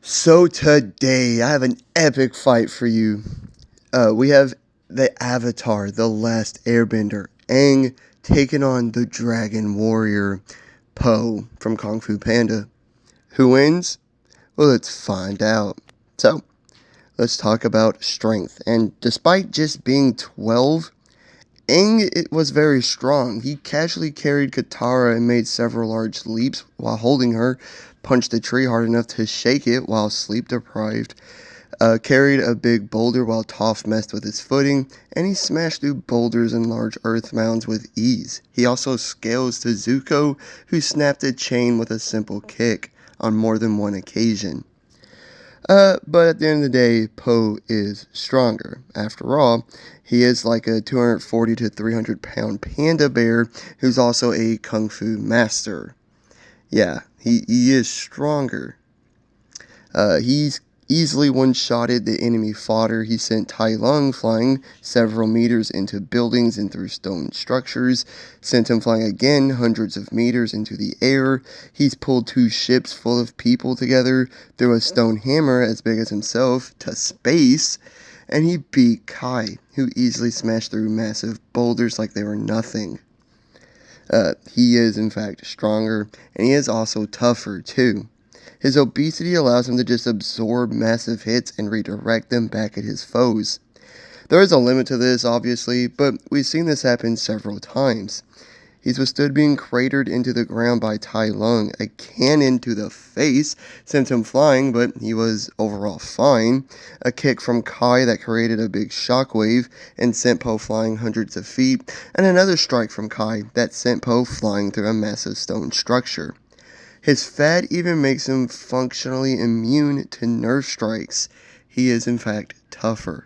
So today I have an epic fight for you. We have the Avatar, the last airbender, Aang taking on the Dragon Warrior, Po from Kung Fu Panda. Who wins? Well, let's find out. So, let's talk about strength. And despite just being 12, Aang it was very strong. He casually carried Katara and made several large leaps while holding her, punched a tree hard enough to shake it while sleep deprived, carried a big boulder while Toph messed with his footing, and he smashed through boulders and large earth mounds with ease. He also scales to Zuko, who snapped a chain with a simple kick on more than one occasion. But at the end of the day, Po is stronger. After all, he is like a 240 to 300 pound panda bear who's also a kung fu master. Yeah, he is stronger. He's easily one-shotted the enemy fodder. He sent Tai Lung flying several meters into buildings and through stone structures, sent him flying again hundreds of meters into the air. He's pulled two ships full of people together, threw a stone hammer as big as himself to space, and he beat Kai, who easily smashed through massive boulders like they were nothing. He is in fact stronger, and he is also tougher too. His obesity allows him to just absorb massive hits and redirect them back at his foes. There is a limit to this, obviously, but we've seen this happen several times. He's withstood being cratered into the ground by Tai Lung. A cannon to the face sent him flying, but he was overall fine. A kick from Kai that created a big shockwave and sent Po flying hundreds of feet, and another strike from Kai that sent Po flying through a massive stone structure. His fat even makes him functionally immune to nerve strikes. He is in fact tougher.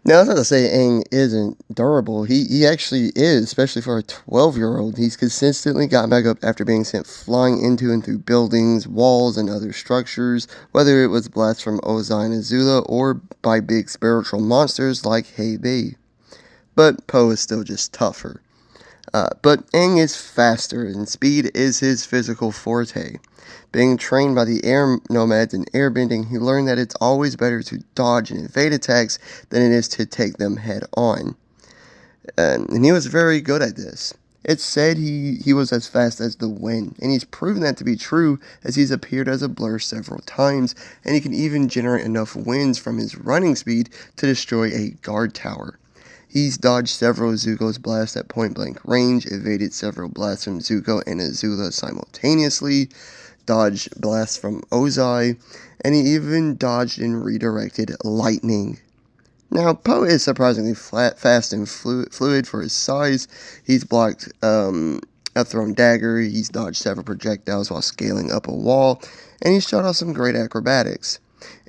Now, that's not to say Aang isn't durable. He actually is, especially for a 12-year-old. He's consistently gotten back up after being sent flying into and through buildings, walls, and other structures, whether it was blasts from Ozai and Azula or by big spiritual monsters like Hei. But Po is still just tougher. But Aang is faster, and speed is his physical forte. Being trained by the air nomads in airbending, he learned that it's always better to dodge and evade attacks than it is to take them head on. And he was very good at this. It's said he was as fast as the wind, and he's proven that to be true as he's appeared as a blur several times, and he can even generate enough winds from his running speed to destroy a guard tower. He's dodged several Zuko's blasts at point-blank range, evaded several blasts from Zuko and Azula simultaneously, dodged blasts from Ozai, and he even dodged and redirected lightning. Now, Po is surprisingly fast and fluid for his size. He's blocked a thrown dagger, he's dodged several projectiles while scaling up a wall, and he's shot off some great acrobatics.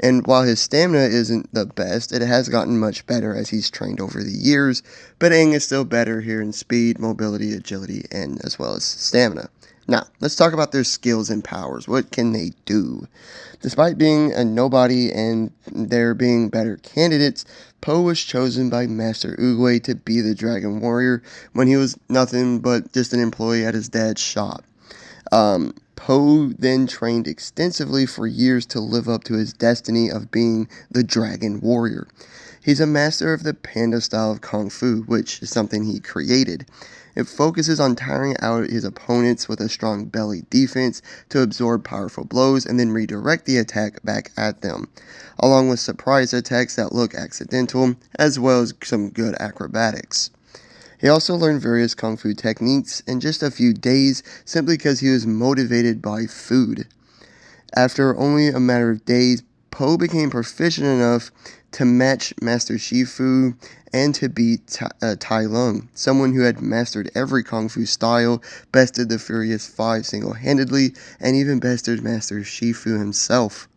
And while his stamina isn't the best, it has gotten much better as he's trained over the years, but Aang is still better here in speed, mobility, agility, and as well as stamina. Now, let's talk about their skills and powers. What can they do? Despite being a nobody and there being better candidates, Po was chosen by Master Oogway to be the Dragon Warrior when he was nothing but just an employee at his dad's shop. Po then trained extensively for years to live up to his destiny of being the Dragon Warrior. He's a master of the panda style of Kung Fu, which is something he created. It focuses on tiring out his opponents with a strong belly defense to absorb powerful blows and then redirect the attack back at them, along with surprise attacks that look accidental, as well as some good acrobatics. He also learned various kung fu techniques in just a few days simply because he was motivated by food. After only a matter of days, Po became proficient enough to match Master Shifu and to beat Tai Lung, someone who had mastered every kung fu style, bested the Furious Five single-handedly, and even bested Master Shifu himself.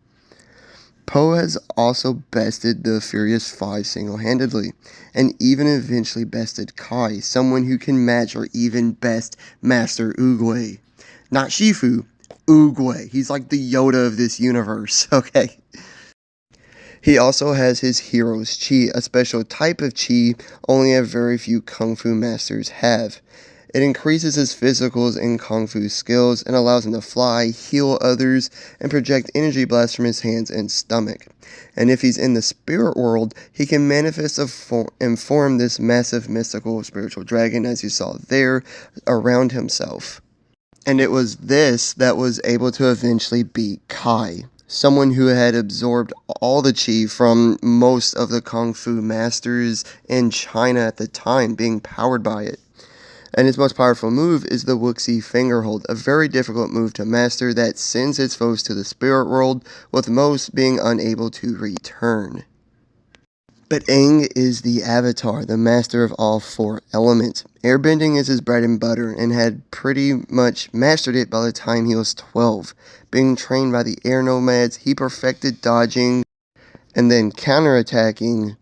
Po has also bested the Furious Five single-handedly, and even eventually bested Kai, someone who can match or even best Master Oogway. Not Shifu, Oogway. He's like the Yoda of this universe, okay? He also has his hero's chi, a special type of chi only a very few kung fu masters have. It increases his physicals and kung fu skills and allows him to fly, heal others, and project energy blasts from his hands and stomach. And if he's in the spirit world, he can manifest and form this massive mystical spiritual dragon, as you saw there, around himself. And it was this that was able to eventually beat Kai, someone who had absorbed all the chi from most of the kung fu masters in China at the time, being powered by it. And his most powerful move is the Wuxi Fingerhold, a very difficult move to master that sends its foes to the spirit world, with most being unable to return. But Aang is the Avatar, the master of all 4 elements. Airbending is his bread and butter, and had pretty much mastered it by the time he was 12. Being trained by the air nomads, he perfected dodging and then counterattacking.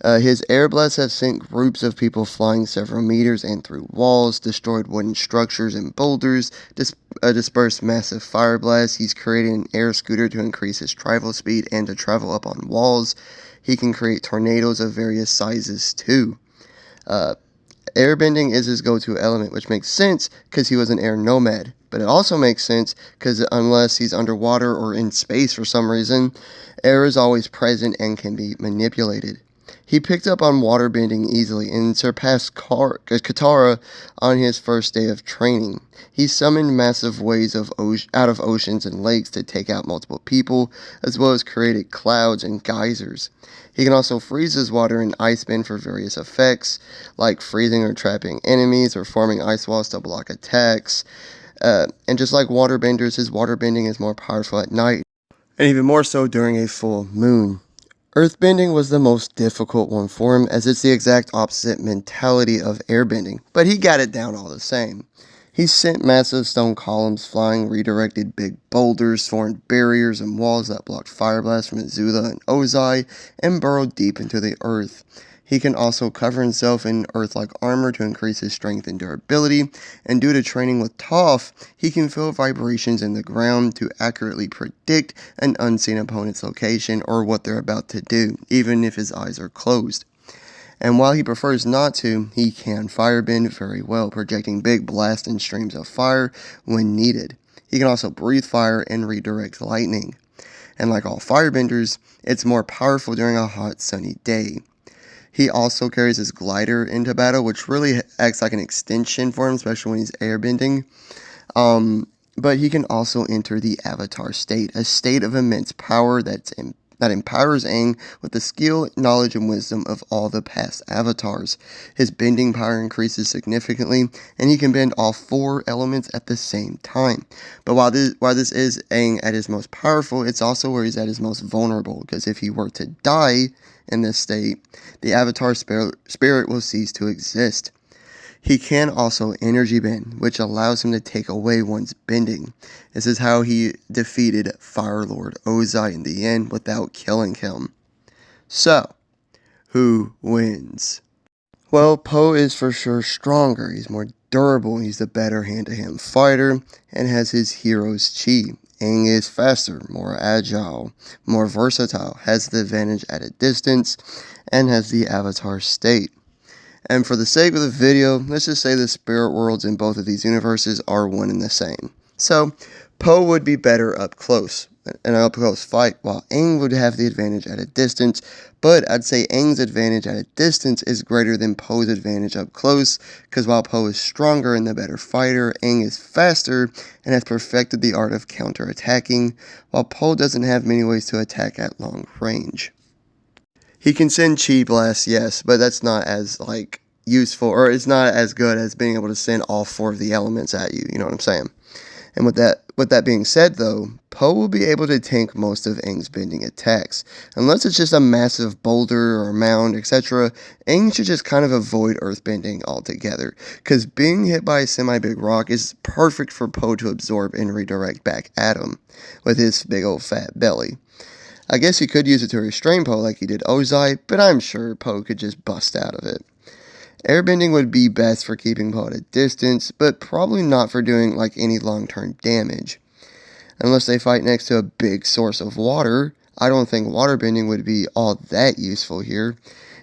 His air blasts have sent groups of people flying several meters and through walls, destroyed wooden structures and boulders, dispersed massive fire blasts. He's created an air scooter to increase his travel speed and to travel up on walls. He can create tornadoes of various sizes too. Airbending is his go-to element, which makes sense because he was an air nomad. But it also makes sense because unless he's underwater or in space for some reason, air is always present and can be manipulated. He picked up on waterbending easily and surpassed Katara on his first day of training. He summoned massive waves out of oceans and lakes to take out multiple people, as well as created clouds and geysers. He can also freeze his water and ice bend for various effects, like freezing or trapping enemies or forming ice walls to block attacks. And just like waterbenders, his waterbending is more powerful at night, and even more so during a full moon. Earthbending was the most difficult one for him, as it's the exact opposite mentality of airbending, but he got it down all the same. He sent massive stone columns flying, redirected big boulders, formed barriers and walls that blocked fire blasts from Azula and Ozai, and burrowed deep into the earth. He can also cover himself in earth-like armor to increase his strength and durability, and due to training with Toph, he can feel vibrations in the ground to accurately predict an unseen opponent's location or what they're about to do, even if his eyes are closed. And while he prefers not to, he can firebend very well, projecting big blasts and streams of fire when needed. He can also breathe fire and redirect lightning. And like all firebenders, it's more powerful during a hot, sunny day. He also carries his glider into battle, which really acts like an extension for him, especially when he's airbending. But he can also enter the Avatar state, a state of immense power that empowers Aang with the skill, knowledge, and wisdom of all the past avatars. His bending power increases significantly, and he can bend all 4 elements at the same time. But while this is Aang at his most powerful, it's also where he's at his most vulnerable, because if he were to die in this state, the Avatar spirit will cease to exist. He can also energy bend, which allows him to take away one's bending. This is how he defeated Fire Lord Ozai in the end without killing him. So, who wins? Well, Po is for sure stronger. He's more durable, he's the better hand-to-hand fighter, and has his hero's chi. Aang is faster, more agile, more versatile, has the advantage at a distance, and has the Avatar state. And for the sake of the video, let's just say the spirit worlds in both of these universes are one and the same. So, Po would be better up close, an up close fight, while Aang would have the advantage at a distance, but I'd say Aang's advantage at a distance is greater than Po's advantage up close, because while Po is stronger and the better fighter, Aang is faster and has perfected the art of counterattacking, while Po doesn't have many ways to attack at long range. He can send chi blasts, yes, but that's not as, useful, or it's not as good as being able to send all 4 of the elements at you, you know what I'm saying? And with that being said, though, Po will be able to tank most of Aang's bending attacks. Unless it's just a massive boulder or mound, etc., Aang should just kind of avoid earthbending altogether, because being hit by a semi-big rock is perfect for Po to absorb and redirect back at him, with his big old fat belly. I guess he could use it to restrain Po like he did Ozai, but I'm sure Po could just bust out of it. Airbending would be best for keeping Po at a distance, but probably not for doing any long-term damage. Unless they fight next to a big source of water, I don't think waterbending would be all that useful here.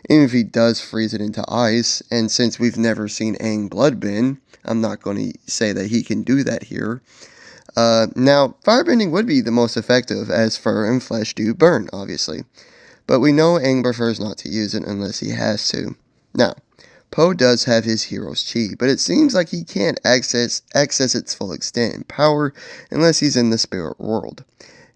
Even if he does freeze it into ice, and since we've never seen Aang bloodbend, I'm not going to say that he can do that here. Now, firebending would be the most effective, as fur and flesh do burn, obviously. But we know Aang prefers not to use it unless he has to. Now, Poe does have his hero's chi, but it seems like he can't access its full extent and power unless he's in the spirit world.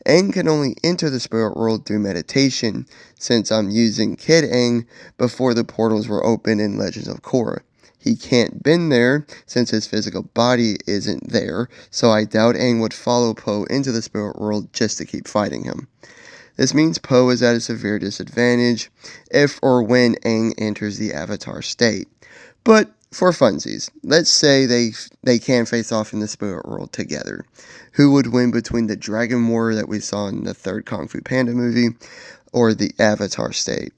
Aang can only enter the spirit world through meditation, since I'm using Kid Aang before the portals were open in Legends of Korra. He can't been there since his physical body isn't there, so I doubt Aang would follow Poe into the spirit world just to keep fighting him. This means Poe is at a severe disadvantage if or when Aang enters the Avatar state. But for funsies, let's say they can face off in the spirit world together. Who would win between the Dragon Warrior that we saw in the third Kung Fu Panda movie or the Avatar state?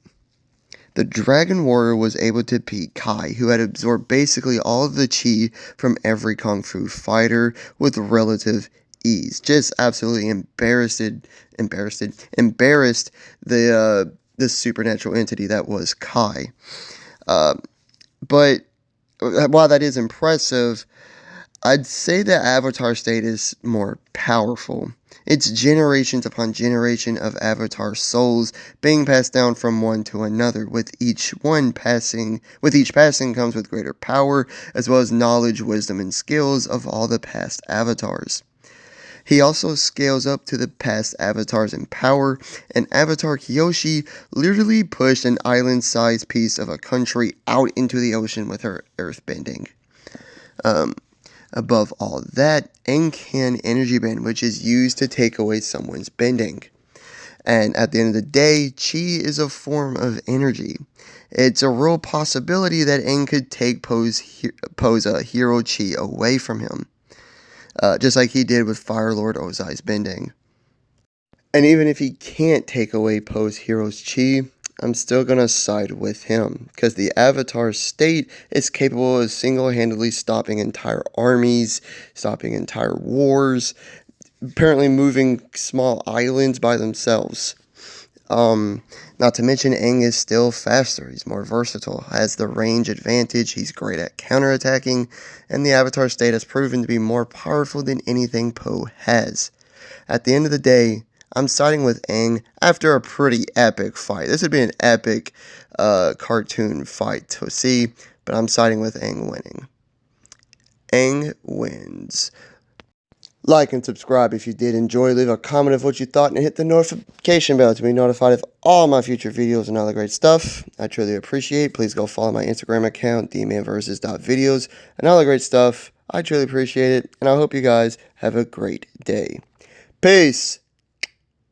The Dragon Warrior was able to beat Kai, who had absorbed basically all of the chi from every Kung Fu fighter with relative ease. Just absolutely embarrassed the supernatural entity that was Kai. But while that is impressive, I'd say the Avatar state is more powerful. It's generations upon generation of Avatar souls being passed down from one to another, with each passing comes with greater power, as well as knowledge, wisdom, and skills of all the past Avatars. He also scales up to the past Avatars in power, and Avatar Kyoshi literally pushed an island-sized piece of a country out into the ocean with her earthbending. Above all that, Aang can energy bend, which is used to take away someone's bending. And at the end of the day, chi is a form of energy. It's a real possibility that Aang could take Poe's hero chi away from him. Just like he did with Fire Lord Ozai's bending. And even if he can't take away Poe's hero's chi, I'm still going to side with him, because the Avatar state is capable of single-handedly stopping entire armies, stopping entire wars, apparently moving small islands by themselves. Not to mention Aang is still faster, he's more versatile, has the range advantage, he's great at counterattacking, and the Avatar state has proven to be more powerful than anything Poe has. At the end of the day, I'm siding with Aang after a pretty epic fight. This would be an epic cartoon fight to see, but I'm siding with Aang winning. Aang wins. Like and subscribe if you did enjoy. Leave a comment of what you thought and hit the notification bell to be notified of all my future videos and all the great stuff. I truly appreciate. Please go follow my Instagram account, dmanversus.videos, and all the great stuff. I truly appreciate it, and I hope you guys have a great day. Peace!